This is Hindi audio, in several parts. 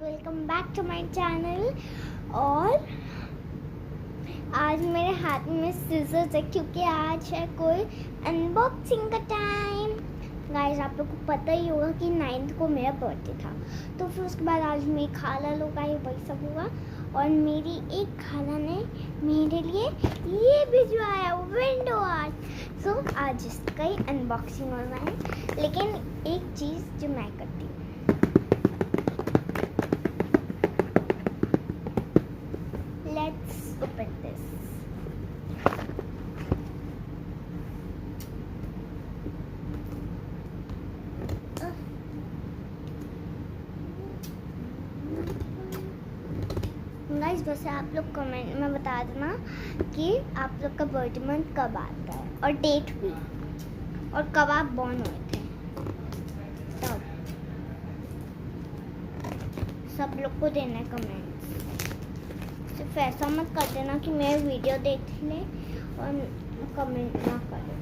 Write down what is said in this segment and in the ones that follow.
Welcome back to my channel. और आज मेरे हाथ में सिजर्स है क्योंकि आज है कोई अनबॉक्सिंग का टाइम। गाइस, आप लोग को पता ही होगा कि 9th को मेरा बर्थडे था, तो फिर उसके बाद आज मेरी खाला लोग आई, वही सब हुआ। और मेरी एक खाला ने मेरे लिए ये भिजवाया, विंडो आर्ट। सो आज इसका ही अनबॉक्सिंग हो रहा है। लेकिन एक चीज़ जो मैं करती हूँ, let's open this. गाइस, वैसे आप लोग कमेंट में बता देना कि आप लोग का बर्थडे मंथ कब आता है और डेट भी, और कब आप बॉर्न हुए थे। तब सब लोग को देना है कमेंट। सिर्फ ऐसा मत कर देना कि मेरे वीडियो देख ले और कमेंट ना करे।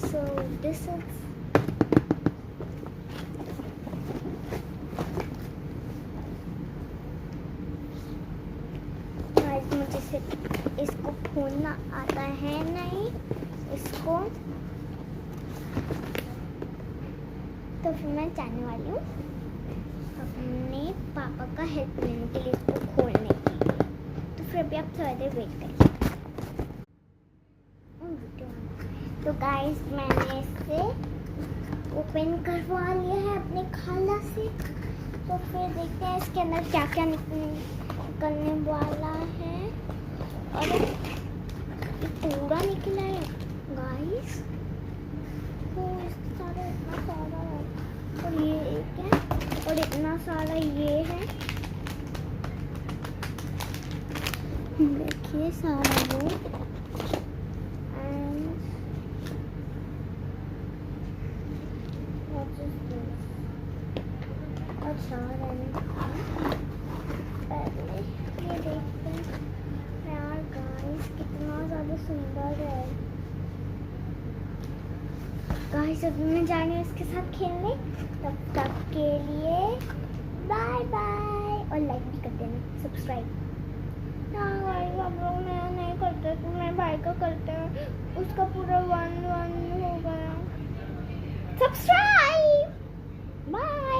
So this is मुझे इसको खोलना आता है नहीं इसको, तो फिर मैं चाहने वाली हूँ अपने पापा का हेल्प लेने के लिए इसको खोलने की। तो फिर अभी आप थोड़ा देर वेट करिए। तो गाइस, मैंने इसे ओपन करवा लिया है अपने खाला से। तो फिर देखते हैं इसके अंदर क्या क्या निकलने वाला है। और ये पूरा निकला है गाइस। तो इतना सारा है, और ये एक है, और इतना सारा ये है। देखिए सारा वो, अच्छा पहले ये देखते हैं यार गाइस, कितना ज़्यादा सुंदर है। गाइस, अभी मैं जा रही हूँ इसके साथ खेलने। तब तक के लिए बाय बाय, और लाइक भी कर देना, सब्सक्राइब। हाँ गाइस, आप लोग नया नहीं करते तो मेरे भाई का करते हैं, उसका पूरा 1 हो गया। Subscribe, bye.